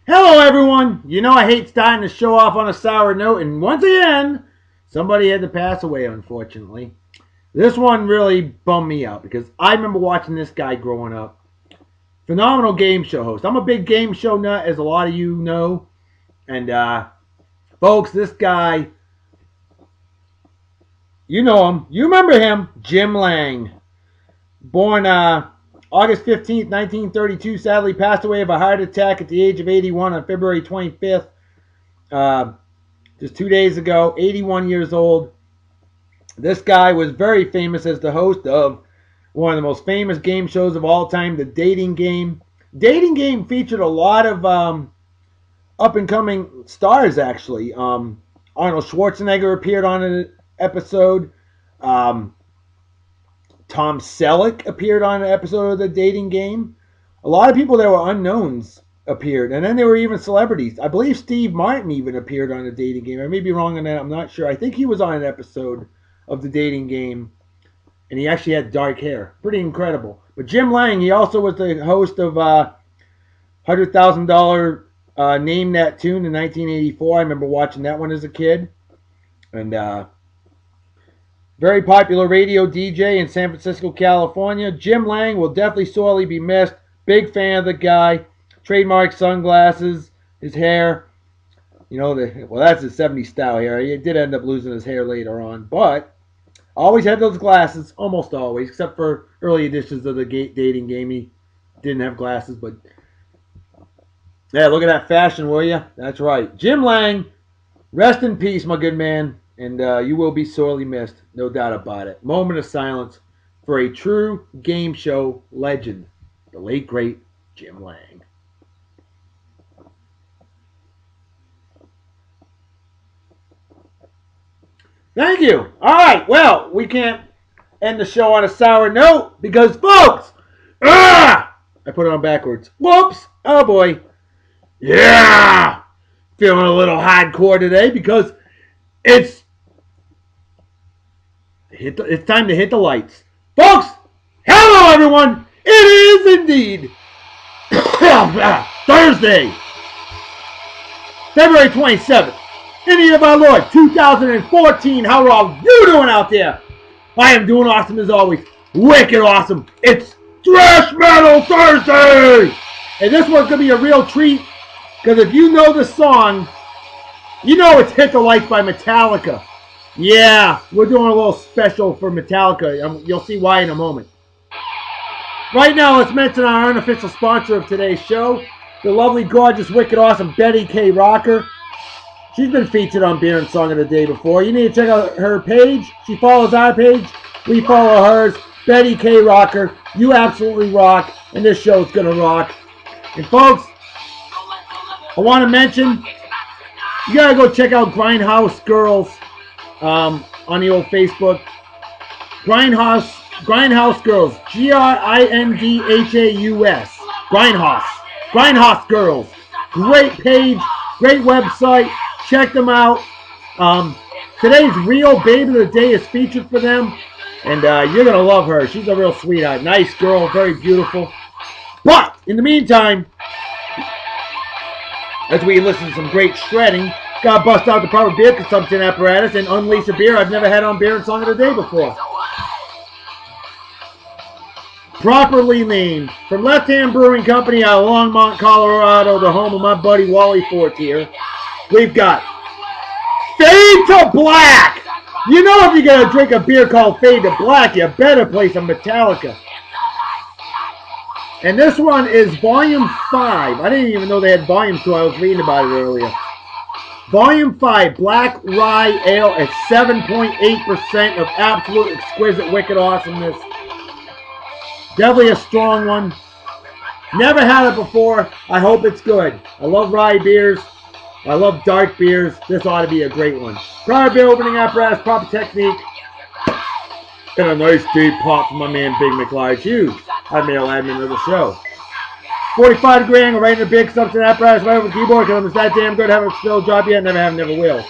Hello, everyone. You know I hate starting the show off on a sour note, and once again, somebody had to pass away, unfortunately. This one really bummed me out because I remember watching this guy growing up. Phenomenal game show host. I'm a big game show nut, as a lot of you know. And, folks, this guy, you know him. You remember him, Jim Lang. Born August 15th, 1932, sadly passed away of a heart attack at the age of 81 on February 25th. Uh, just 2 days ago, 81 years old. This guy was very famous as the host of one of the most famous game shows of all time, The Dating Game. Dating Game featured a lot of up and coming stars, actually. Arnold Schwarzenegger appeared on an episode. Um, Tom Selleck appeared on an episode of The Dating Game. A lot of people that were unknowns appeared, and then there were even celebrities. I believe Steve Martin even appeared on The Dating Game. I may be wrong on that. I'm not sure. I think he was on an episode of The Dating Game, and he actually had dark hair. Pretty incredible. But Jim Lang, he also was the host of $100,000 Name That Tune in 1984. I remember watching that one as a kid. And very popular radio DJ in San Francisco, California. Jim Lang will definitely sorely be missed. Big fan of the guy. Trademark sunglasses, his hair. You know, that's his 70s style hair. He did end up losing his hair later on, but always had those glasses, almost always, except for early editions of the Dating Game. He didn't have glasses, but yeah, look at that fashion, will you? That's right. Jim Lang, rest in peace, my good man, and you will be sorely missed, no doubt about it. Moment of silence for a true game show legend, the late, great Jim Lang. Thank you. All right, well, we can't end the show on a sour note because, folks, I put it on backwards. Whoops. Oh, boy. Yeah. Feeling a little hardcore today because it's it's time to hit the lights. Folks, hello, everyone. It is indeed Thursday, February 27th. In the year of our Lord, 2014. How are you doing out there? I am doing awesome as always. Wicked awesome. It's Thrash Metal Thursday! And this one's going to be a real treat because if you know the song, you know it's Hit the Lights by Metallica. Yeah, we're doing a little special for Metallica. You'll see why in a moment. Right now, let's mention our unofficial sponsor of today's show, the lovely, gorgeous, wicked, awesome Betty K. Rocker. She's been featured on Beer and Song of the Day before. You need to check out her page. She follows our page. We follow hers. Betty K. Rocker. You absolutely rock. And this show's going to rock. And folks, I want to mention, you got to go check out Grindhouse Girls on the old Facebook. Grindhouse Girls. Grindhaus. Grindhouse Girls. Great page. Great website. Check them out. Today's real babe of the day is featured for them. And you're going to love her. She's a real sweetheart. Nice girl. Very beautiful. But, in the meantime, as we listen to some great shredding, got to bust out the proper beer consumption apparatus and unleash a beer I've never had on Beer and Song of the Day before. Properly named. From Left Hand Brewing Company out of Longmont, Colorado, the home of my buddy Wally Fortier. We've got Fade to Black. You know if you're going to drink a beer called Fade to Black, you better play some Metallica. And this one is Volume 5. I didn't even know they had volumes until I was reading about it earlier. Volume 5, Black Rye Ale at 7.8% of absolute exquisite wicked awesomeness. Definitely a strong one. Never had it before. I hope it's good. I love rye beers. I love dark beers. This ought to be a great one. Prior beer opening apparatus, proper technique. And a nice deep pop from my man Big McLarge Hughes, our male admin of the show. 45 degree angle right in the big substance apparatus right over the keyboard because I'm just that damn good. Haven't still job yet. Never have, never will.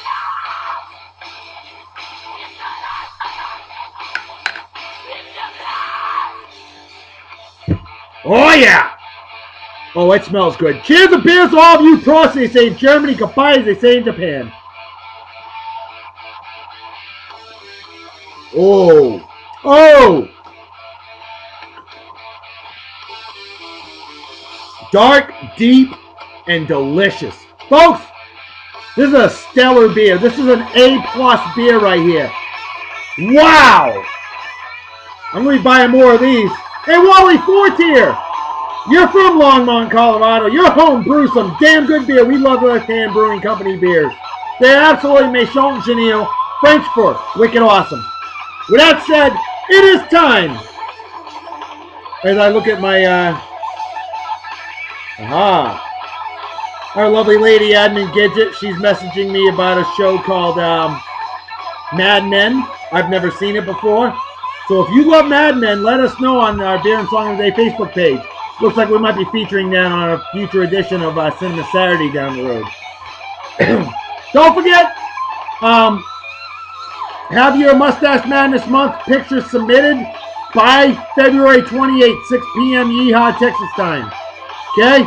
Oh yeah! Oh, it smells good. Cheers and beers to all of you pros, they say in Germany. Goodbye, they say in Japan. Oh. Oh. Dark, deep, and delicious. Folks, this is a stellar beer. This is an A+ beer right here. Wow. I'm going to be buying more of these. Hey, Wally Fort here. You're from Longmont, Colorado. You're home. Brew some damn good beer. We love Left Hand Brewing Company beers. They're absolutely méchant genial. French for wicked awesome. With that said, it is time. As I look at my, our lovely lady, Admin Gidget, she's messaging me about a show called Mad Men. I've never seen it before. So if you love Mad Men, let us know on our Beer and Song of the Day Facebook page. Looks like we might be featuring that on a future edition of Cinema Saturday down the road. Don't forget, have your Mustache Madness Month pictures submitted by February 28th, 6 p.m. Yeehaw, Texas time. Okay?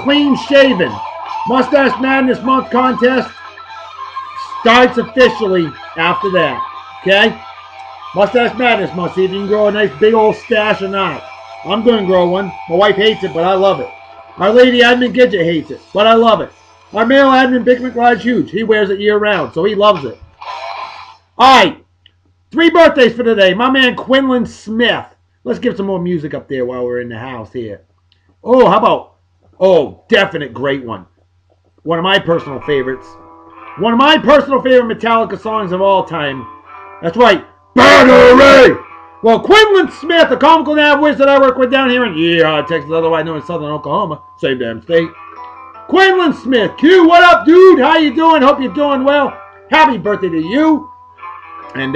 Clean shaven. Mustache Madness Month contest starts officially after that. Okay? Mustache Madness Month. See if you can grow a nice big old stash or not. I'm going to grow one. My wife hates it, but I love it. Our lady Admin Gidget hates it, but I love it. Our male admin, Big McLeod Huge, he wears it year-round, so he loves it. All right. 3 birthdays for today. My man Quinlan Smith. Let's give some more music up there while we're in the house here. Oh, how about... Oh, definite great one. One of my personal favorites. One of my personal favorite Metallica songs of all time. That's right. Battery! Well, Quinlan Smith, a comical nav whiz that I work with down here in Yeehaw, Texas, otherwise known as Southern Oklahoma. Same damn state. Quinlan Smith. Q, what up, dude? How you doing? Hope you're doing well. Happy birthday to you. And,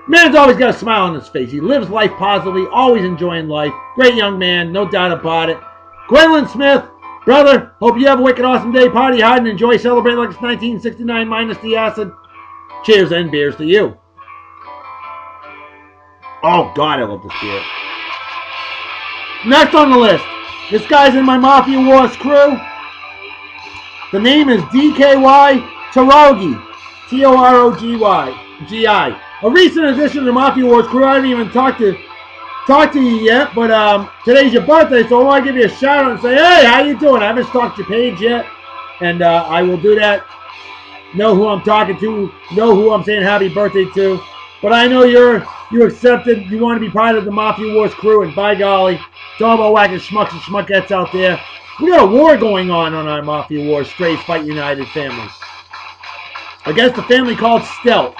man's always got a smile on his face. He lives life positively, always enjoying life. Great young man, no doubt about it. Quinlan Smith, brother, hope you have a wicked awesome day. Party hard and enjoy. Celebrate like it's 1969 minus the acid. Cheers and beers to you. Oh, God, I love this beer. Next on the list, this guy's in my Mafia Wars crew. The name is DKY Torogi. T-O-R-O-G-Y. A recent addition to the Mafia Wars crew. I haven't even talked to you yet, but today's your birthday, so I want to give you a shout out and say, hey, how you doing? I haven't stalked your page yet, and I will do that. Know who I'm talking to. Know who I'm saying happy birthday to. But I know you accepted. You want to be part of the Mafia Wars crew, and by golly, to all my whacking schmucks and schmuckettes out there, we got a war going on our Mafia Wars Strays Fight United family. Against a family called Stealth.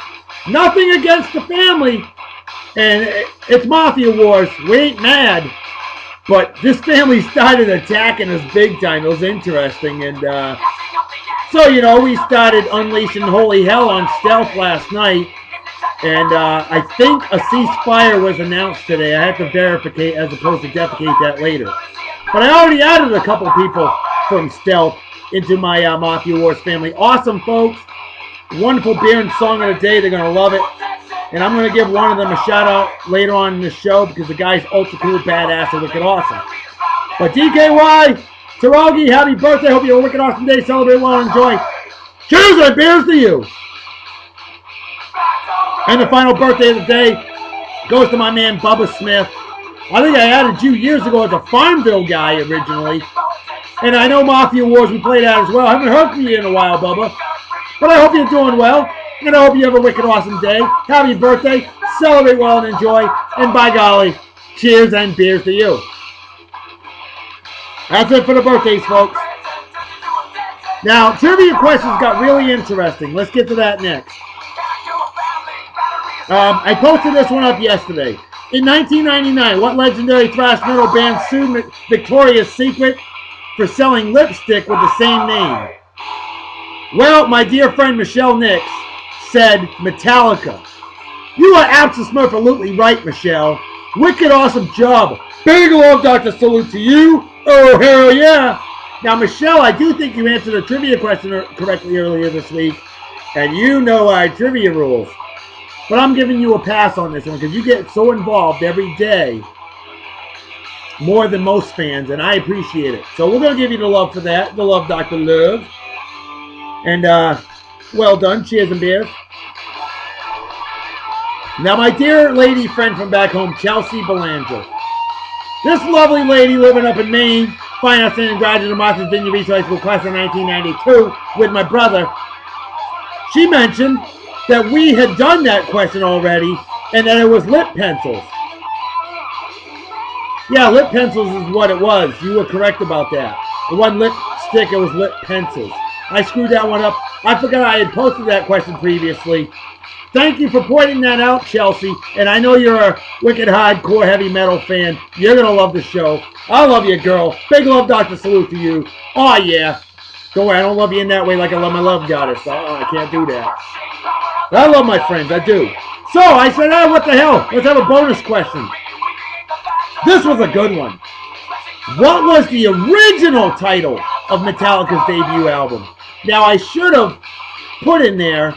Nothing against the family, and it's Mafia Wars. We ain't mad, but this family started attacking us big time. It was interesting, and so, you know, we started unleashing holy hell on Stealth last night. And I think a ceasefire was announced today. I have to verify as opposed to defecate that later. But I already added a couple people from Stealth into my Mafia Wars family. Awesome folks. Wonderful beer and song of the day. They're going to love it. And I'm going to give one of them a shout out later on in the show because the guy's ultra cool, badass, and wicked awesome. But DKY, Torogi, happy birthday. Hope you have a wicked awesome day. Celebrate well and enjoy. Cheers and beers to you. And the final birthday of the day goes to my man Bubba Smith. I think I added you years ago as a Farmville guy originally. And I know Mafia Wars, we played that as well. I haven't heard from you in a while, Bubba. But I hope you're doing well. And I hope you have a wicked awesome day. Happy birthday. Celebrate well and enjoy. And by golly, cheers and beers to you. That's it for the birthdays, folks. Now, trivia questions got really interesting. Let's get to that next. I posted this one up yesterday. In 1999, what legendary thrash metal band sued Victoria's Secret for selling lipstick with the same name? Well, my dear friend Michelle Nix said Metallica. You are absolutely right, Michelle. Wicked awesome job. Big love, Dr. Salute to you. Oh, hell yeah. Now, Michelle, I do think you answered a trivia question correctly earlier this week, and you know our trivia rules. But I'm giving you a pass on this one because you get so involved every day more than most fans, and I appreciate it. So we're going to give you the love for that. The love, Dr. Love. And well done. Cheers and beers. Now, my dear lady friend from back home, Chelsea Belanger. This lovely lady living up in Maine, fine outstanding graduate of Martha's Vineyard Beach High School class of 1992 with my brother. She mentioned that we had done that question already and that it was lip pencils. Yeah, lip pencils is what it was. You were correct about that. It wasn't lipstick, it was lip pencils. I screwed that one up. I forgot I had posted that question previously. Thank you for pointing that out, Chelsea. And I know you're a wicked hardcore heavy metal fan. You're going to love the show. I love you, girl. Big love, Dr. Salute to you. Oh, yeah. Don't worry, I don't love you in that way like I love my love goddess. I can't do that. But I love my friends, I do. So I said, what the hell? Let's have a bonus question. This was a good one. What was the original title of Metallica's debut album? Now, I should have put in there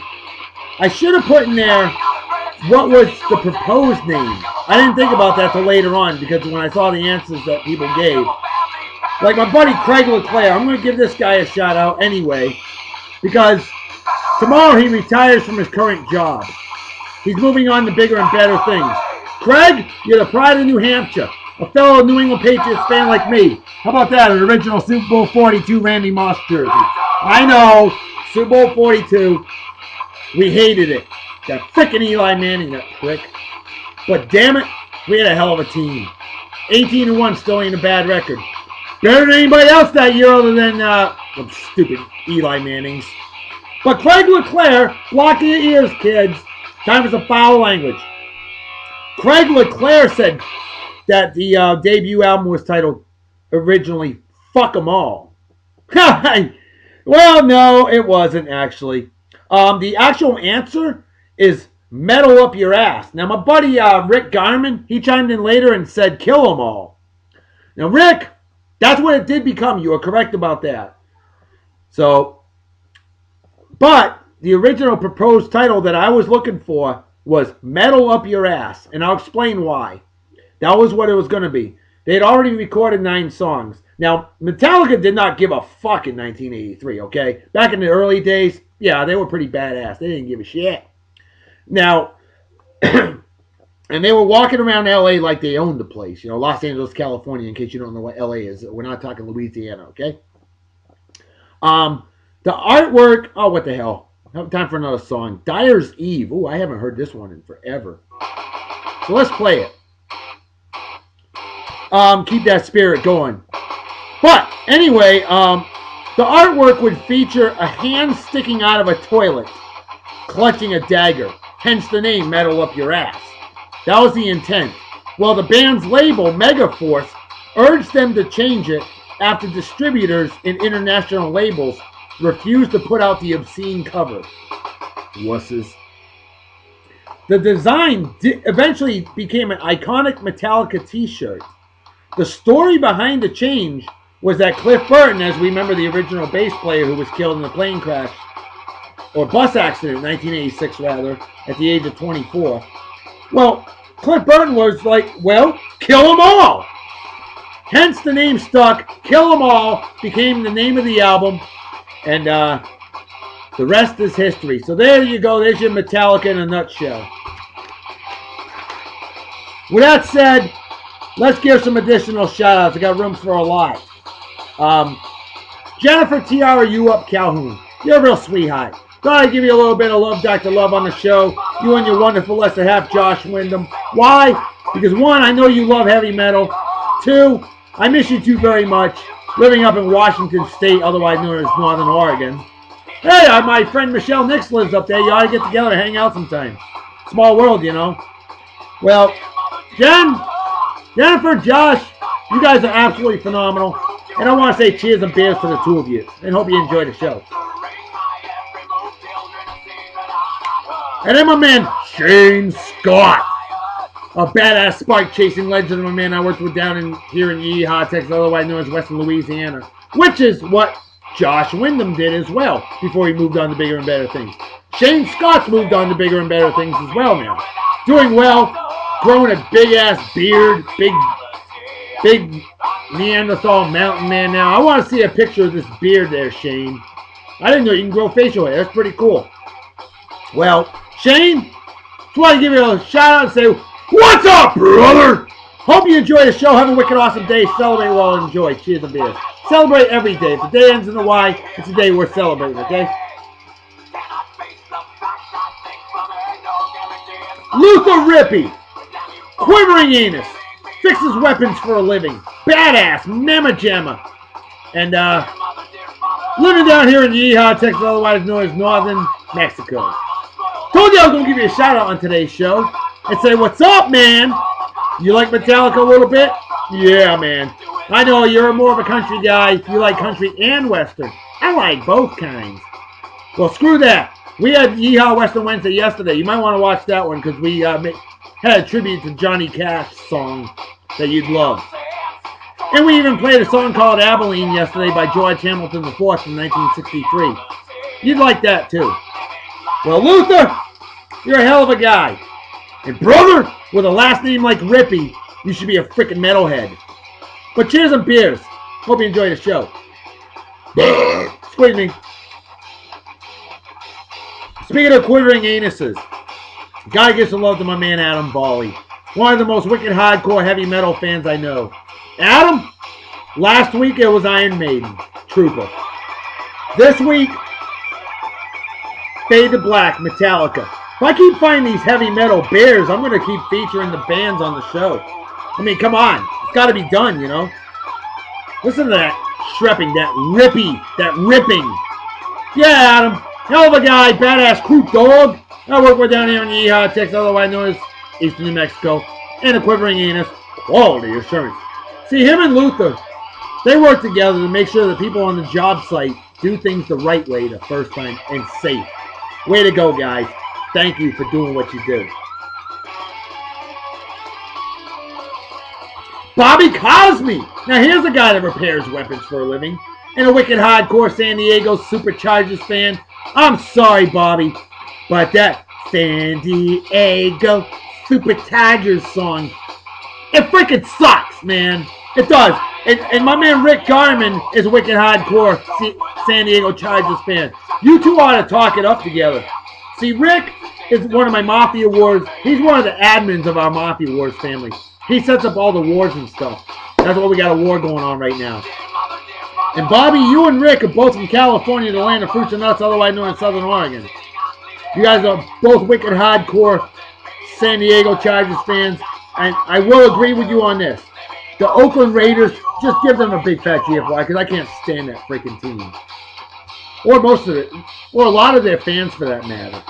what was the proposed name. I didn't think about that till later on because when I saw the answers that people gave. Like my buddy Craig LeClaire, I'm going to give this guy a shout out anyway because tomorrow he retires from his current job. He's moving on to bigger and better things. Craig, you're the pride of New Hampshire. A fellow New England Patriots fan like me. How about that? An original Super Bowl 42 Randy Moss jersey. I know. Super Bowl 42. We hated it. That frickin' Eli Manning, that prick. But damn it, we had a hell of a team. 18-1 still ain't a bad record. Better than anybody else that year other than stupid Eli Mannings. But Craig LeClaire, block your ears, kids. Time for some foul language. Craig LeClaire said that the debut album was titled originally Fuck 'Em All. Well, no, it wasn't actually. The actual answer is Metal Up Your Ass. Now, my buddy Rick Garman, he chimed in later and said Kill 'Em All. Now, Rick, that's what it did become. You were correct about that. So, but the original proposed title that I was looking for was Metal Up Your Ass, and I'll explain why. That was what it was going to be. They had already recorded 9 songs. Now, Metallica did not give a fuck in 1983, okay? Back in the early days, yeah, they were pretty badass. They didn't give a shit. Now, and they were walking around L.A. like they owned the place. You know, Los Angeles, California, in case you don't know what L.A. is. We're not talking Louisiana, okay? The artwork, oh, what the hell? Time for another song. Dyer's Eve. Oh, I haven't heard this one in forever. So let's play it. Keep that spirit going. But anyway, the artwork would feature a hand sticking out of a toilet, clutching a dagger. Hence the name Metal Up Your Ass. That was the intent. Well, the band's label, Megaforce, urged them to change it after distributors in international labels refused to put out the obscene cover. Wusses. The design eventually became an iconic Metallica t-shirt. The story behind the change was that Cliff Burton, as we remember the original bass player who was killed in the plane crash, or bus accident in 1986 rather, at the age of 24. Well, Cliff Burton was like, well, kill them all. Hence the name stuck. Kill 'Em All became the name of the album, and the rest is history. So there you go. There's your Metallica in a nutshell. With that said, let's give some additional shout-outs. I got room for a lot. Jennifer Tiara, you up Calhoun. You're a real sweetheart. Thought I'd give you a little bit of love, Dr. Love, on the show. You and your wonderful lesser half, Josh Wyndham. Why? Because 1, I know you love heavy metal. 2, I miss you 2 very much. Living up in Washington State, otherwise known as Northern Oregon. Hey, my friend Michelle Nix lives up there. You ought to get together and hang out sometime. Small world, you know. Well, Jennifer, Josh, you guys are absolutely phenomenal. And I want to say cheers and beers to the 2 of you. And hope you enjoy the show. And then my man, Shane Scott. A badass spike-chasing legend of a man I worked with down here in Yeehaw, Texas, otherwise known as Western Louisiana. Which is what Josh Wyndham did as well, before he moved on to bigger and better things. Shane Scott's moved on to bigger and better things as well now. Doing well, growing a big-ass beard, big Big Neanderthal mountain man now. I want to see a picture of this beard there, Shane. I didn't know you can grow facial hair. That's pretty cool. Well, Shane, just want to give you a shout out and say, what's up, brother? Hope you enjoy the show. Have a wicked awesome day. Celebrate while you enjoy. Cheers and beers. Celebrate every day. If the day ends in a Y, it's a day worth celebrating, okay? Luther Rippy, quivering anus, fixes weapons for a living, badass, mamma jamma, and living down here in Yeehaw, Texas, otherwise known as Northern Mexico. Told you I was going to give you a shout out on today's show and say, what's up, man? You like Metallica a little bit? Yeah, man. I know you're more of a country guy. You like country and western. I like both kinds. Well, screw that. We had Yeehaw Western Wednesday yesterday. You might want to watch that one because we had a tribute to Johnny Cash song that you'd love. And we even played a song called Abilene yesterday by George Hamilton IV from 1963. You'd like that too. Well, Luther, you're a hell of a guy. And brother, with a last name like Rippy, you should be a freaking metalhead. But cheers and beers. Hope you enjoy the show. Excuse me. Speaking of quivering anuses, gotta give some love to my man Adam Bawley. One of the most wicked hardcore heavy metal fans I know. Adam, last week it was Iron Maiden, Trooper. This week, Fade to Black, Metallica. If I keep finding these heavy metal bears, I'm going to keep featuring the bands on the show. I mean, come on. It's got to be done, you know. Listen to that shrepping, that ripping. Yeah, Adam. Hell of a guy, badass crew dog. I work with down here in Yeehaw, Texas, otherwise known as Eastern New Mexico. And a quivering anus. Quality assurance. See, him and Luther, they work together to make sure that people on the job site do things the right way the first time and safe. Way to go, guys. Thank you for doing what you do. Bobby Cosme. Now, here's a guy that repairs weapons for a living. And a wicked hardcore San Diego Superchargers fan. I'm sorry, Bobby, but that San Diego Superchargers song, it freaking sucks, man. It does. And my man Rick Garman is a wicked hardcore San Diego Chargers fan. You two ought to talk it up together. See, Rick is one of my Mafia Wars. He's one of the admins of our Mafia Wars family. He sets up all the wars and stuff. That's why we got a war going on right now. And Bobby, you and Rick are both from California, the land of fruits and nuts, otherwise known as Southern Oregon. You guys are both wicked hardcore San Diego Chargers fans. And I will agree with you on this. The Oakland Raiders, just give them a big fat GFY because I can't stand that freaking team. Or most of it. Or a lot of their fans for that matter.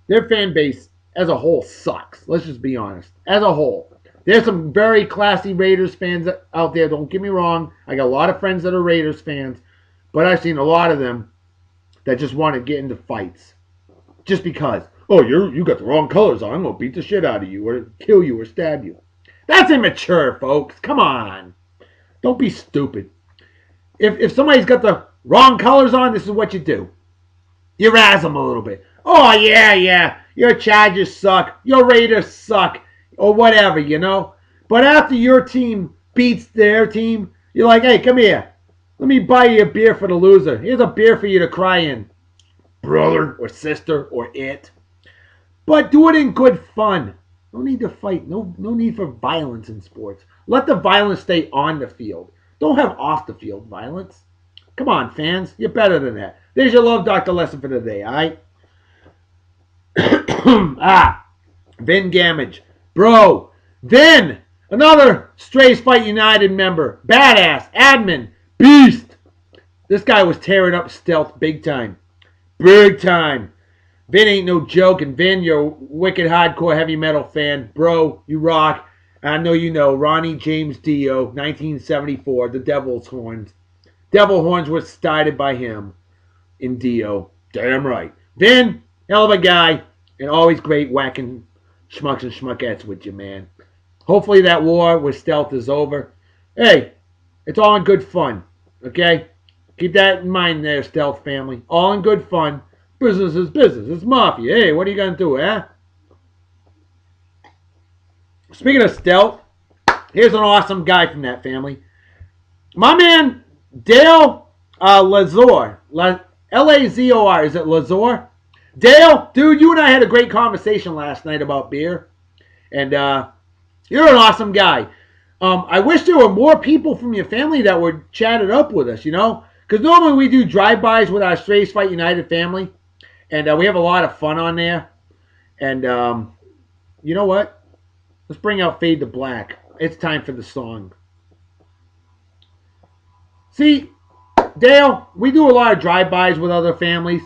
Their fan base as a whole sucks. Let's just be honest. As a whole. There's some very classy Raiders fans out there. Don't get me wrong. I got a lot of friends that are Raiders fans. But I've seen a lot of them that just want to get into fights. Just because. Oh, you got the wrong colors on. I'm going to beat the shit out of you or kill you or stab you. That's immature, folks. Come on. Don't be stupid. If somebody's got the wrong colors on, this is what you do. You razz them a little bit. Oh, yeah. Your Chargers suck. Your Raiders suck. Or whatever, you know. But after your team beats their team, you're like, hey, come here. Let me buy you a beer for the loser. Here's a beer for you to cry in. Brother or sister or it. But do it in good fun. No need to fight. No need for violence in sports. Let the violence stay on the field. Don't have off the field violence. Come on, fans. You're better than that. There's your Love Doctor lesson for the day, all right? Vin Gamage. Bro, Vin, another Strays Fight United member. Badass, admin, beast. This guy was tearing up Stealth big time. Big time. Vin ain't no joke, and Vin, you're a wicked hardcore heavy metal fan. Bro, you rock. I know you know. Ronnie James Dio, 1974, the Devil's Horns. Devil Horns were started by him in Dio. Damn right. Vin, hell of a guy, and always great whacking schmucks and schmuckettes with you, man. Hopefully that war with Stealth is over. Hey, it's all in good fun, okay? Keep that in mind there, Stealth family. All in good fun. Business is business. It's mafia. Hey, what are you going to do, eh? Speaking of Stealth, Here's an awesome guy from that family. My man, Dale Lazor. Lazor. Is it Lazor? Dale, dude, you and I had a great conversation last night about beer. And you're an awesome guy. I wish there were more people from your family that would chat it up with us, you know? Because normally we do drive-bys with our Strays Fight United family. And we have a lot of fun on there. And you know what? Let's bring out Fade to Black. It's time for the song. See, Dale, we do a lot of drive-bys with other families.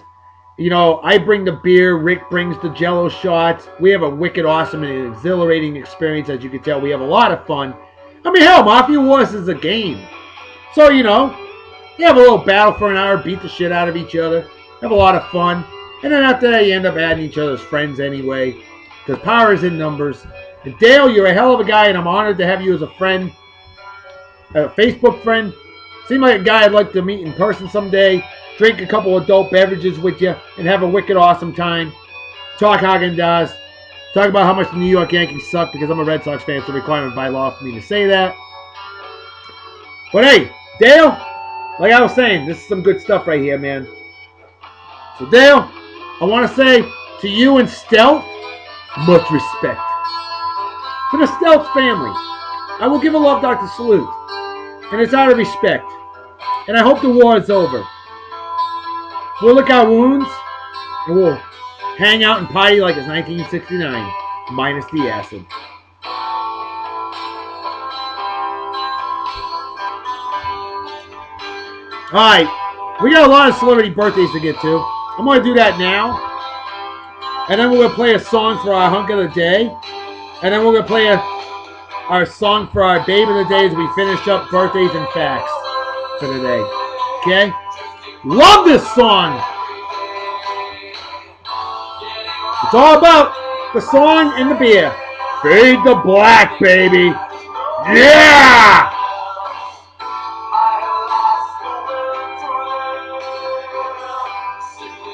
You know, I bring the beer, Rick brings the Jello shots. We have a wicked, awesome, and exhilarating experience, as you can tell. We have a lot of fun. I mean, hell, Mafia Wars is a game. So, you know, you have a little battle for an hour, beat the shit out of each other, have a lot of fun. And then after that, you end up adding each other's friends anyway, because power is in numbers. And Dale, you're a hell of a guy, and I'm honored to have you as a friend, a Facebook friend. Seem like a guy I'd like to meet in person someday, drink a couple of adult beverages with you, and have a wicked awesome time. Talk Häagen-Dazs. Talk about how much the New York Yankees suck, because I'm a Red Sox fan, so requirement by law for me to say that. But hey, Dale, like I was saying, this is some good stuff right here, man. So Dale, I want to say to you and Stealth, much respect. To the Stealth family, I will give a love doctor salute. And it's out of respect. And I hope the war is over. We'll lick our wounds, and we'll hang out and party like it's 1969, minus the acid. Alright, we got a lot of celebrity birthdays to get to. I'm going to do that now. And then we're going to play a song for our hunk of the day. And then we're going to play our song for our babe of the day as we finish up birthdays and facts for the day. Okay? Love this song! It's all about the song and the beer. Fade to Black, baby! Yeah!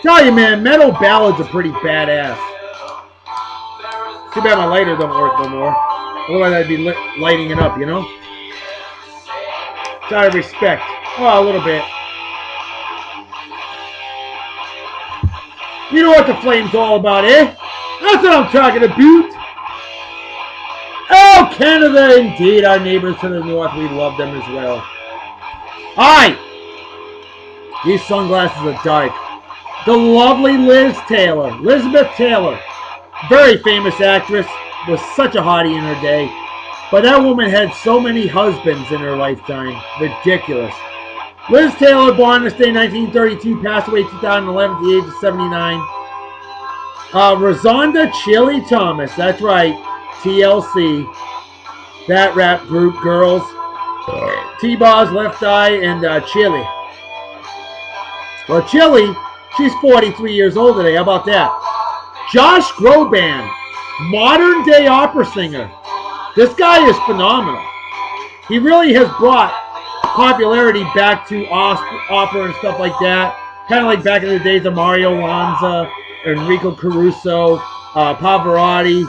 Tell you, man, metal ballads are pretty badass. Too bad my lighter don't work no more. Otherwise, I'd be lighting it up, you know? It's out of respect. Oh, a little bit. You know what the flame's all about, eh? That's what I'm talking about. Oh, Canada, indeed. Our neighbors to the north, we love them as well. Alright. These sunglasses are dark. The lovely Liz Taylor. Elizabeth Taylor. Very famous actress. Was such a hottie in her day. But that woman had so many husbands in her lifetime. Ridiculous. Liz Taylor, born this day 1932, passed away 2011 at the age of 79. Rosonda Chili Thomas, that's right, TLC. That rap group, girls. T-Boz, Left Eye, and Chili. Well, Chili, she's 43 years old today. How about that? Josh Groban, modern day opera singer. This guy is phenomenal. He really has brought popularity back to opera and stuff like that. Kind of like back in the days of Mario Lanza, Enrico Caruso, Pavarotti,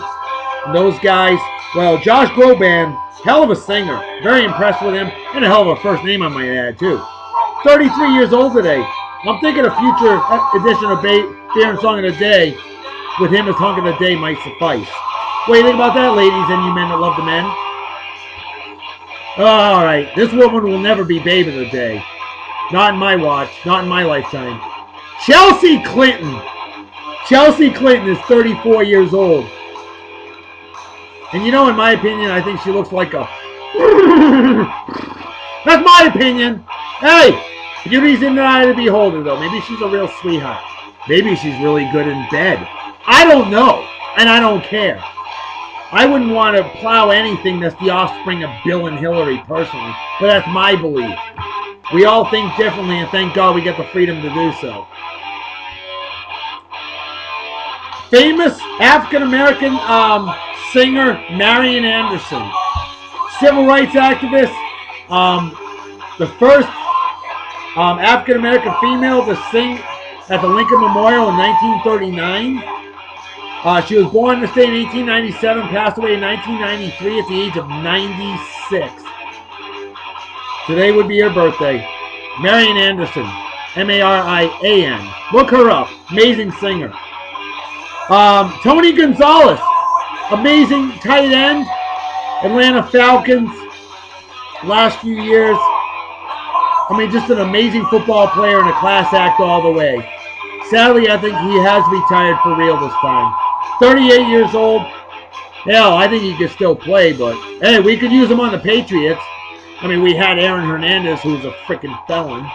and those guys. Well, Josh Groban, hell of a singer. Very impressed with him. And a hell of a first name, I might add, too. 33 years old today. I'm thinking a future edition of Beer and Song of the Day with him as Hunk of the Day might suffice. What do you think about that, ladies and you men that love the men? Alright, this woman will never be Babe of the Day. Not in my watch, not in my lifetime. Chelsea Clinton. Chelsea Clinton is 34 years old. And you know, in my opinion, I think she looks like a... That's my opinion. Hey, beauty's in the eye of the beholder, though. Maybe she's a real sweetheart. Maybe she's really good in bed. I don't know, and I don't care. I wouldn't want to plow anything that's the offspring of Bill and Hillary personally, but that's my belief. We all think differently, and thank God we get the freedom to do so. Famous African-American singer Marian Anderson. Civil rights activist. The first African-American female to sing at the Lincoln Memorial in 1939. She was born in the state in 1897, passed away in 1993 at the age of 96. 6th. Today would be her birthday. Marian Anderson, Marian. Look her up. Amazing singer. Tony Gonzalez, amazing tight end. Atlanta Falcons. Last few years. I mean, just an amazing football player and a class act all the way. Sadly, I think he has retired for real this time. 38 years old. Hell, I think he could still play, but hey, we could use him on the Patriots. I mean, we had Aaron Hernandez, who's a freaking felon.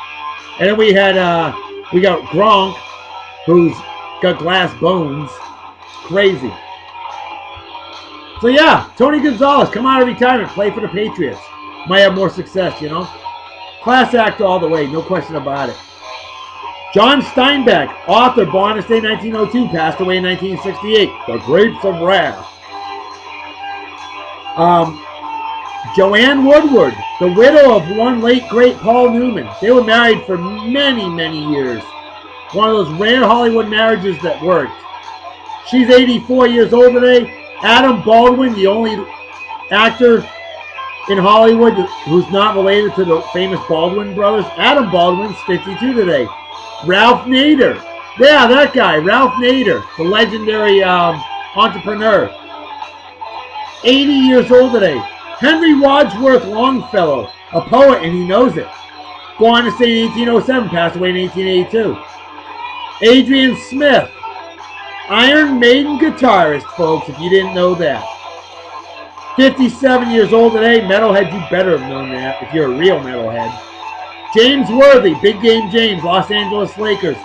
And then we got Gronk, who's got glass bones. Crazy. So yeah, Tony Gonzalez, come out of retirement, play for the Patriots. Might have more success, you know. Class act all the way, no question about it. John Steinbeck, author, born this day 1902, passed away in 1968. The Grapes of Wrath. Joanne Woodward, the widow of one late great Paul Newman. They were married for many, many years. One of those rare Hollywood marriages that worked. She's 84 years old today. Adam Baldwin, the only actor in Hollywood who's not related to the famous Baldwin brothers. Adam Baldwin's 52 today. Ralph Nader. Yeah, that guy, Ralph Nader, the legendary entrepreneur. 80 years old today. Henry Wadsworth Longfellow, a poet, and he knows it. Born to say in 1807, passed away in 1882. Adrian Smith, Iron Maiden guitarist, folks, if you didn't know that. 57 years old today. Metalhead, you better have known that if you're a real metalhead. James Worthy, Big Game James, Los Angeles Lakers.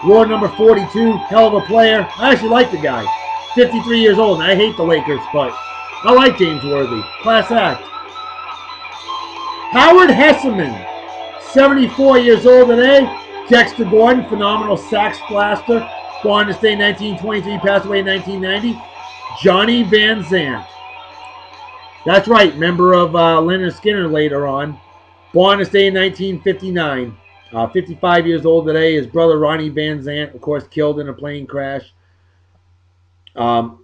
War number 42, hell of a player. I actually like the guy. 53 years old, and I hate the Lakers, but I like James Worthy. Class act. Howard Hesseman, 74 years old today. Dexter Gordon, phenomenal sax blaster. Born this day in 1923, passed away in 1990. Johnny Van Zant. That's right, member of Leonard Skinner later on. Born this day in 1959. 55 years old today. His brother Ronnie Van Zant, of course, killed in a plane crash.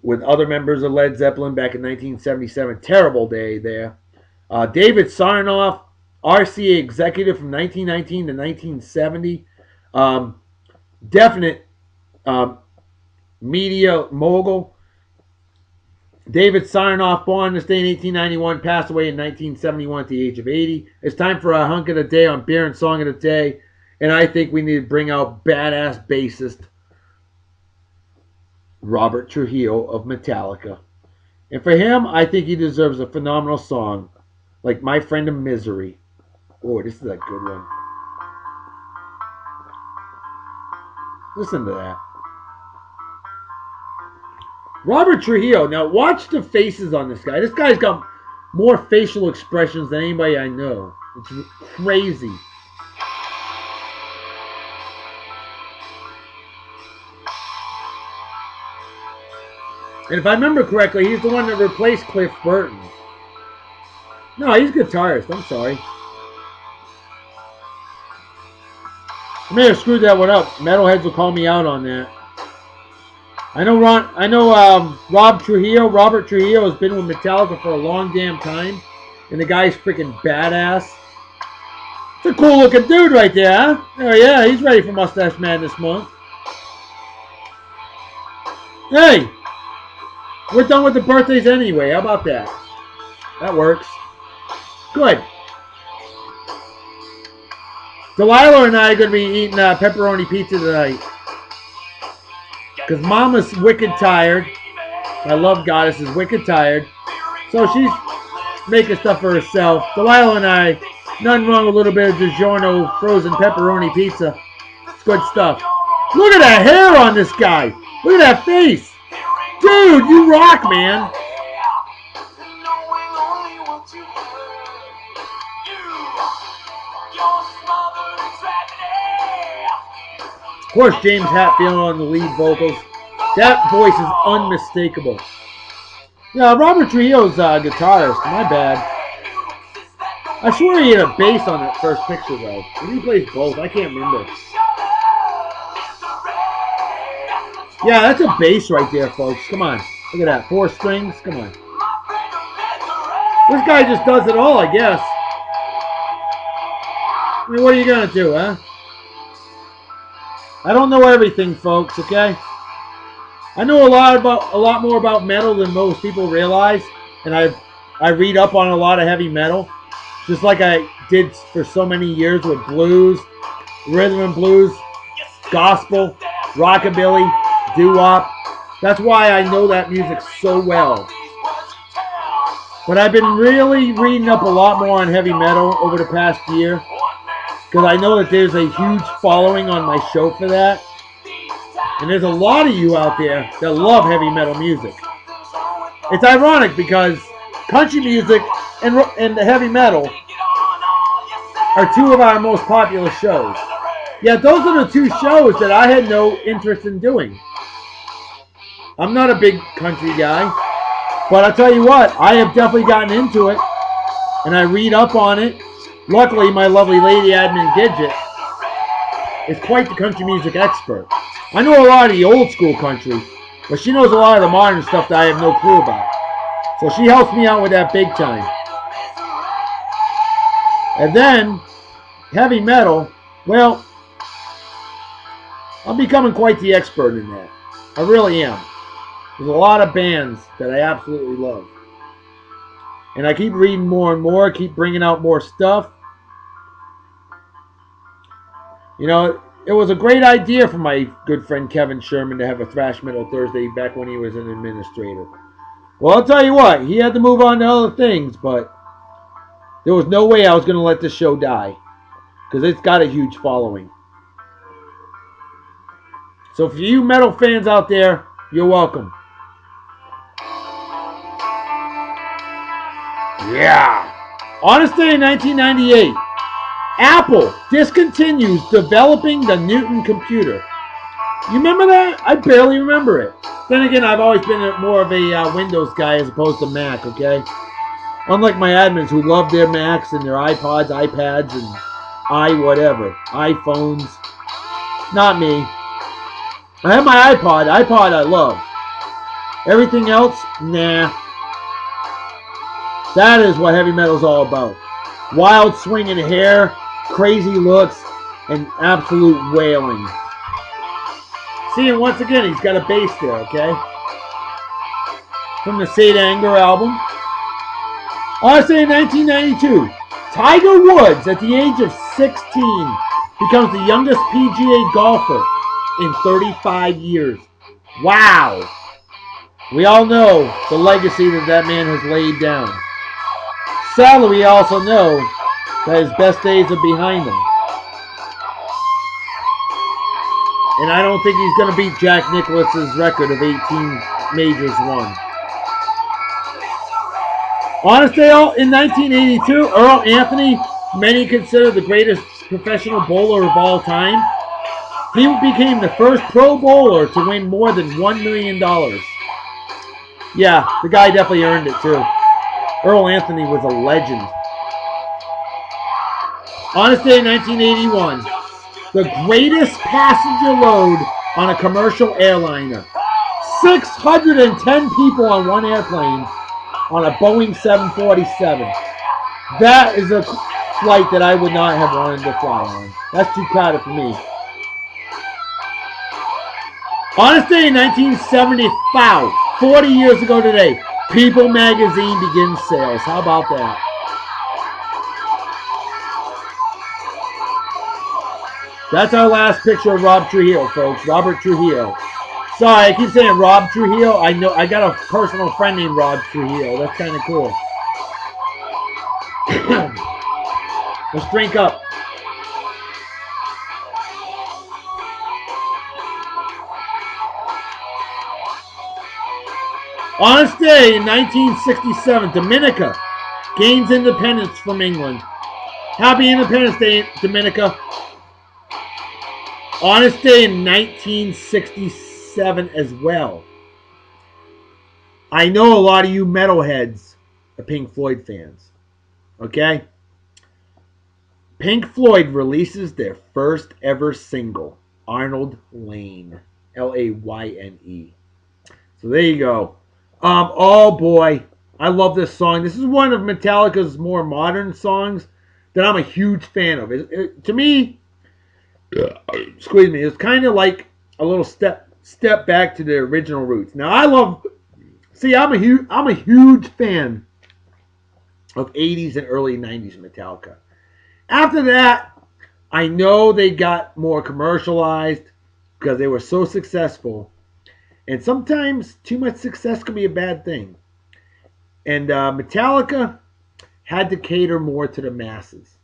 With other members of Led Zeppelin back in 1977. Terrible day there. David Sarnoff, RCA executive from 1919 to 1970. Definite media mogul. David Sarnoff, born this day in 1891, passed away in 1971 at the age of 80. It's time for a hunk of the day on Beer and Song of the Day. And I think we need to bring out badass bassist Robert Trujillo of Metallica. And for him, I think he deserves a phenomenal song like My Friend in Misery. Oh, this is a good one. Listen to that. Robert Trujillo. Now, watch the faces on this guy. This guy's got more facial expressions than anybody I know. It's crazy. And if I remember correctly, he's the one that replaced Cliff Burton. No, he's a guitarist. I'm sorry. I may have screwed that one up. Metalheads will call me out on that. I know Robert Trujillo has been with Metallica for a long damn time. And the guy's freaking badass. It's a cool looking dude right there, huh? Oh yeah, he's ready for Mustache Man this month. Hey! We're done with the birthdays anyway. How about that? That works. Good. Delilah and I are going to be eating pepperoni pizza tonight. Because Mama's wicked tired. My love goddess is wicked tired. So she's making stuff for herself. Delilah and I, nothing wrong with a little bit of DiGiorno frozen pepperoni pizza. It's good stuff. Look at that hair on this guy. Look at that face. Dude, you rock, man. Of course, James Hetfield on the lead vocals. That voice is unmistakable. Yeah, Robert Trujillo's a guitarist. My bad. I swear he had a bass on that first picture, though. Maybe he plays both. I can't remember. Yeah, that's a bass right there, folks. Come on. Look at that. 4 strings. Come on. This guy just does it all, I guess. I mean, what are you gonna do, huh? I don't know everything, folks. Okay. I know a lot more about metal than most people realize, and I read up on a lot of heavy metal, just like I did for so many years with blues, rhythm and blues, gospel, rockabilly, doo-wop. That's why I know that music so well. But I've been really reading up a lot more on heavy metal over the past year, because I know that there's a huge following on my show for that. And there's a lot of you out there that love heavy metal music. It's ironic because country music and the heavy metal are two of our most popular shows. Yet those are the two shows that I had no interest in doing. I'm not a big country guy, but I'll tell you what, I have definitely gotten into it, and I read up on it. Luckily, my lovely lady admin Gidget is quite the country music expert. I know a lot of the old school country, but she knows a lot of the modern stuff that I have no clue about. So she helps me out with that big time. And then, heavy metal, well, I'm becoming quite the expert in that. I really am. There's a lot of bands that I absolutely love. And I keep reading more and more, keep bringing out more stuff. You know, it was a great idea for my good friend Kevin Sherman to have a Thrash Metal Thursday back when he was an administrator. Well, I'll tell you what, he had to move on to other things, but there was no way I was going to let this show die, because it's got a huge following. So for you metal fans out there, you're welcome. Yeah. On this day in 1998, Apple discontinues developing the Newton computer. You remember that? I barely remember it. Then again, I've always been more of a Windows guy as opposed to Mac, okay? Unlike my admins who love their Macs and their iPods, iPads, and iPhones. Not me. I have my iPod. iPod I love. Everything else, nah. That is what heavy metal is all about. Wild swinging hair, crazy looks, and absolute wailing. See, and once again, he's got a bass there, okay? From the Saint Anger album. Also in 1992, Tiger Woods, at the age of 16, becomes the youngest PGA golfer in 35 years. Wow! We all know the legacy that man has laid down. Sadly, we also know that his best days are behind him. And I don't think he's going to beat Jack Nicklaus's record of 18 majors won. Honestly, in 1982, Earl Anthony, many consider the greatest professional bowler of all time, he became the first pro bowler to win more than $1 million. Yeah, the guy definitely earned it too. Earl Anthony was a legend. On this day in 1981, the greatest passenger load on a commercial airliner. 610 people on one airplane on a Boeing 747. That is a flight that I would not have wanted to fly on. That's too crowded for me. On this day in 1975, 40 years ago today, People magazine begins sales. How about that? That's our last picture of Rob Trujillo, folks. Robert Trujillo. Sorry, I keep saying Rob Trujillo. I know I got a personal friend named Rob Trujillo. That's kind of cool. Let's drink up. On this day in 1967, Dominica gains independence from England. Happy Independence Day, Dominica. On this day in 1967 as well. I know a lot of you metalheads are Pink Floyd fans. Okay? Pink Floyd releases their first ever single, Arnold Layne. Layne. So there you go. Oh boy, I love this song. This is one of Metallica's more modern songs that I'm a huge fan of. To me, excuse me, it's kind of like a little step back to the original roots. Now I love. See, I'm a huge fan of 80s and early 90s Metallica. After that, I know they got more commercialized because they were so successful. And sometimes too much success can be a bad thing. And Metallica had to cater more to the masses.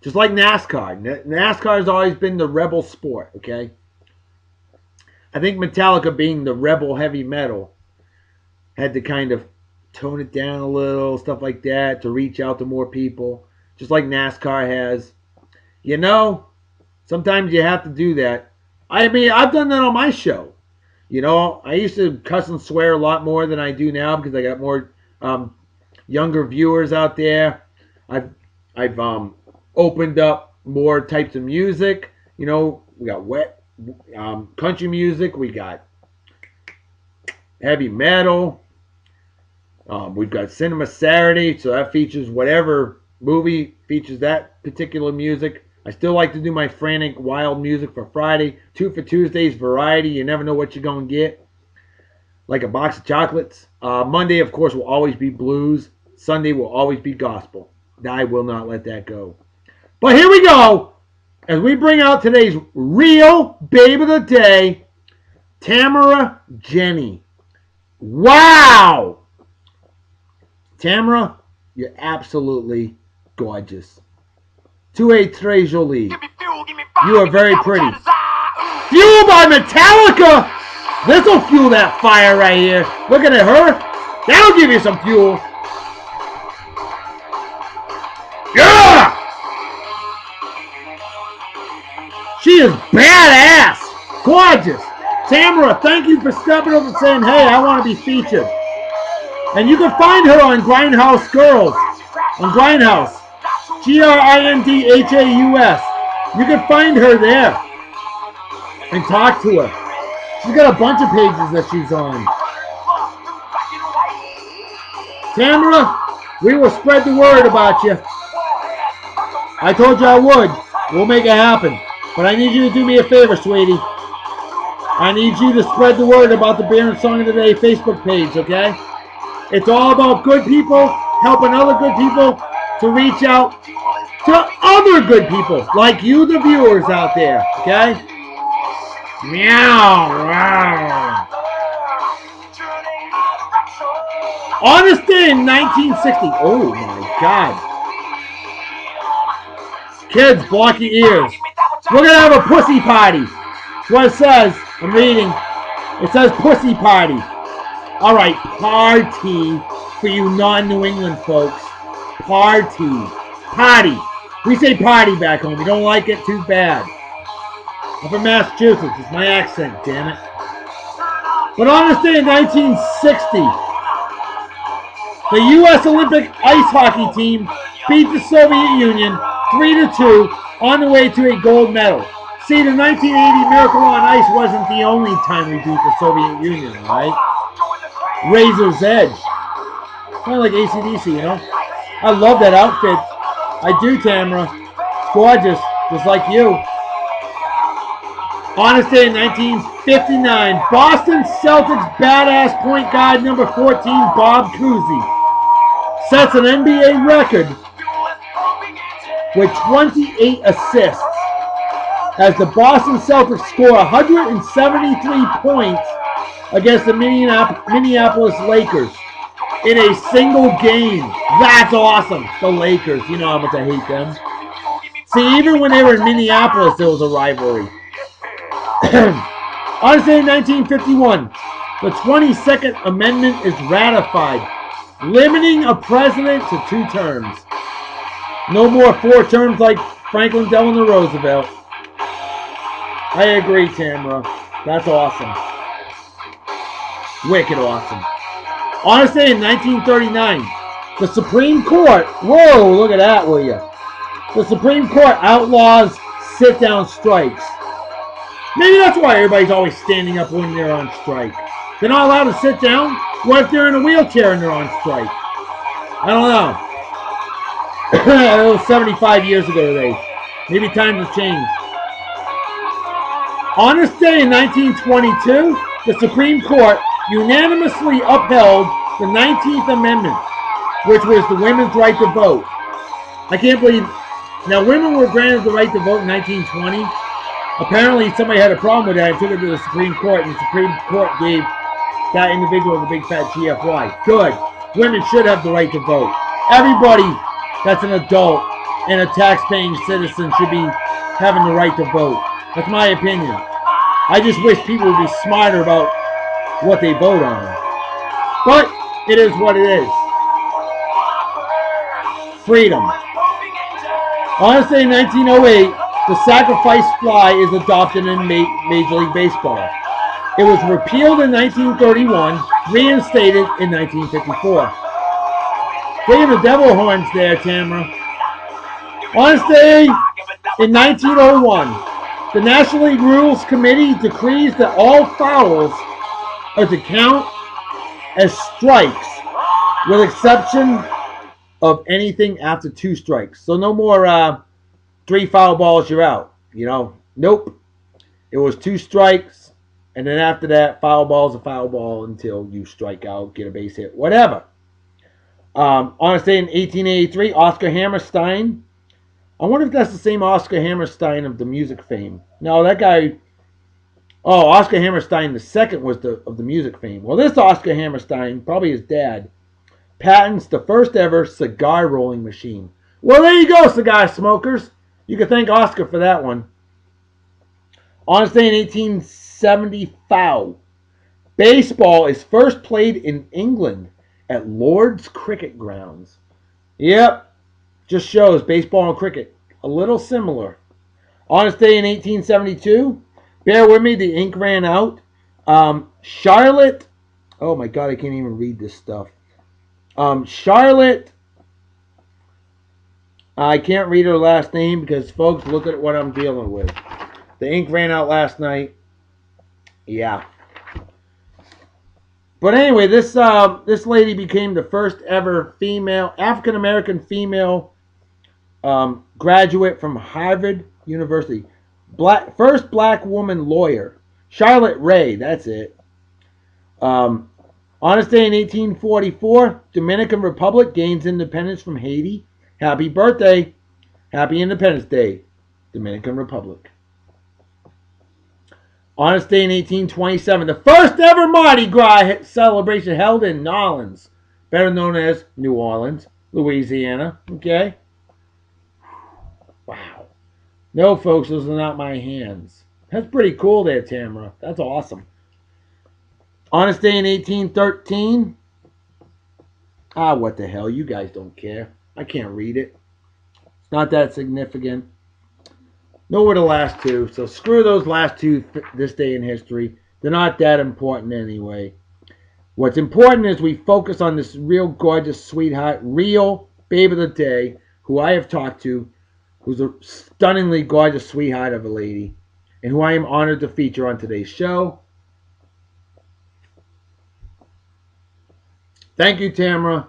Just like NASCAR. NASCAR has always been the rebel sport, okay? I think Metallica, being the rebel heavy metal, had to kind of tone it down a little, stuff like that, to reach out to more people. Just like NASCAR has. You know, sometimes you have to do that. I mean, I've done that on my show. You know, I used to cuss and swear a lot more than I do now because I got more younger viewers out there. I've opened up more types of music. You know, we got country music. We got heavy metal. We've got Cinema Saturday, so that features whatever movie features that particular music. I still like to do my frantic, wild music for Friday. 2 for Tuesdays, variety. You never know what you're going to get. Like a box of chocolates. Monday, of course, will always be blues. Sunday will always be gospel. I will not let that go. But here we go. As we bring out today's real babe of the day, Tamara Jenny. Wow! Tamara, you're absolutely gorgeous. Tu es très jolie. You are very pretty. Fueled by Metallica! This'll fuel that fire right here. Looking at her, that'll give you some fuel. Yeah! She is badass. Gorgeous. Tamara, thank you for stepping up and saying, hey, I want to be featured. And you can find her on Grindhouse Girls. On Grindhouse. Grindhaus. You can find her there. And talk to her. She's got a bunch of pages that she's on. Tamara, we will spread the word about you. I told you I would. We'll make it happen. But I need you to do me a favor, sweetie. I need you to spread the word about the Beer and Song of the Day Facebook page, okay? It's all about good people, helping other good people to reach out to other good people, like you, the viewers out there, okay? Meow. Wow. On this day in 1960, oh my God. Kids, block your ears. We're going to have a pussy party. That's what it says. I'm reading. It says pussy party. All right, party for you non-New England folks. Party. Party. We say party back home. We don't like it, too bad. I'm from Massachusetts. It's my accent, damn it. But on this day in 1960, the U.S. Olympic ice hockey team beat the Soviet Union 3-2 on the way to a gold medal. See, the 1980 Miracle on Ice wasn't the only time we beat the Soviet Union, right? Razor's Edge. Kind of like AC/DC, you know? I love that outfit. I do, Tamara. It's gorgeous, just like you. On this day in 1959, Boston Celtics badass point guard number 14, Bob Cousy, sets an NBA record with 28 assists as the Boston Celtics score 173 points against the Minneapolis Lakers in a single game. That's awesome. The Lakers, you know how much I hate them. See, even when they were in Minneapolis, there was a rivalry. On this day in 1951, the 22nd Amendment is ratified, limiting a president to 2 terms. No more 4 terms like Franklin Delano Roosevelt. I agree, Tamara. That's awesome. Wicked awesome. On this day in 1939, the Supreme Court, whoa, look at that, will you? The Supreme Court outlaws sit-down strikes. Maybe that's why everybody's always standing up when they're on strike. They're not allowed to sit down. What if they're in a wheelchair and they're on strike? I don't know. It was 75 years ago today. Maybe times have changed. On this day in 1922, the Supreme Court unanimously upheld the 19th Amendment, which was the women's right to vote. I can't believe. Now, women were granted the right to vote in 1920. Apparently, somebody had a problem with that and took it to the Supreme Court, and the Supreme Court gave that individual the big fat GFY. Good. Women should have the right to vote. Everybody that's an adult and a tax-paying citizen should be having the right to vote. That's my opinion. I just wish people would be smarter about what they vote on. But it is what it is. Freedom. On this day in 1908, the sacrifice fly is adopted in Major League Baseball. It was repealed in 1931, reinstated in 1954. Taking the devil horns there, Tamara. On this day in 1901, the National League Rules Committee decrees that all fouls are to count as strikes, with exception of anything after 2 strikes. So no more 3 foul balls, you're out. You know, nope. It was 2 strikes, and then after that, foul ball's a foul ball until you strike out, get a base hit, whatever. On this day in 1883, Oscar Hammerstein. I wonder if that's the same Oscar Hammerstein of the music fame. No, that guy. Oh, Oscar Hammerstein II was of the music fame. Well, this Oscar Hammerstein, probably his dad, patents the first ever cigar rolling machine. Well, there you go, cigar smokers. You can thank Oscar for that one. On this day in 1875, baseball is first played in England at Lord's Cricket Grounds. Yep. Just shows baseball and cricket. A little similar. On this day in 1872, bear with me, the ink ran out. Charlotte, oh my God, I can't even read this stuff. Charlotte, I can't read her last name because, folks, look at what I'm dealing with. The ink ran out last night. Yeah. But anyway, this lady became the first ever female, African-American female graduate from Harvard University. First black woman lawyer. Charlotte Ray, that's it. On this day in 1844, Dominican Republic gains independence from Haiti. Happy birthday. Happy Independence Day, Dominican Republic. On this day in 1827, the first ever Mardi Gras celebration held in Nolens, better known as New Orleans, Louisiana. Okay? Wow. No, folks, those are not my hands. That's pretty cool there, Tamara. That's awesome. On this day in 1813, what the hell? You guys don't care. I can't read it. It's not that significant. Nor the last 2. So screw those last 2 this day in history. They're not that important anyway. What's important is we focus on this real gorgeous sweetheart, real babe of the day, who I have talked to, who's a stunningly gorgeous sweetheart of a lady, and who I am honored to feature on today's show. Thank you, Tamara.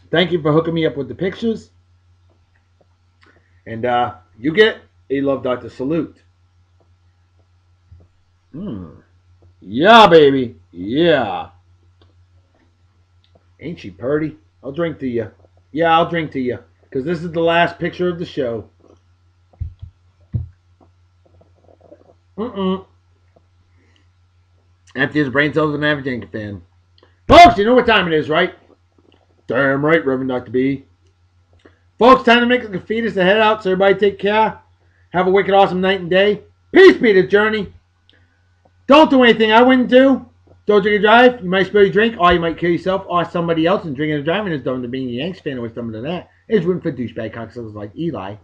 Thank you for hooking me up with the pictures. And you get a Love Doctor salute. Yeah, baby. Yeah. Ain't she purty? I'll drink to you. Yeah, I'll drink to you. Because this is the last picture of the show. Empty his brain cells and average Yankee fan. Folks, you know what time it is, right? Damn right, Reverend Dr. B. Folks, time to make the fetus to head out, so everybody take care. Have a wicked awesome night and day. Peace be the journey. Don't do anything I wouldn't do. Don't drink and drive. You might spill your drink, or you might kill yourself or somebody else, and drinking and driving is dumb to being a Yanks fan or something like that. It's room for douchebag cocksuckers like Eli.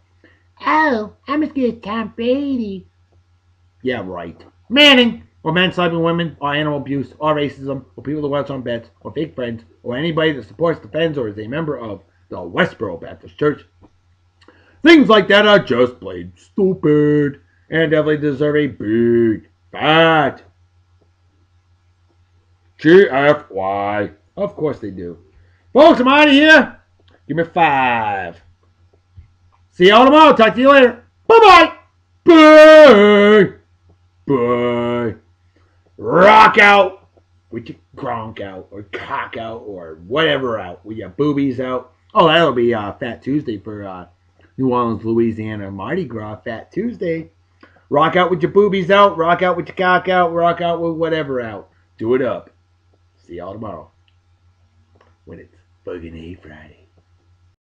Oh, I'm as good as Tom Brady. Yeah, right. Manning, or man-slapping women, or animal abuse, or racism, or people that watch on bets, or fake friends, or anybody that supports, defends, or is a member of the Westboro Baptist Church. Things like that are just plain stupid, and definitely deserve a big, fat GFY. Of course they do. Folks, I'm out of here. Give me 5. See y'all tomorrow. Talk to you later. Bye-bye. Bye. Bye. Rock out with your Gronk out or cock out or whatever out with your boobies out. Oh, that'll be Fat Tuesday for New Orleans, Louisiana Mardi Gras. Fat Tuesday. Rock out with your boobies out. Rock out with your cock out. Rock out with whatever out. Do it up. See y'all tomorrow when it's Fucking A Friday.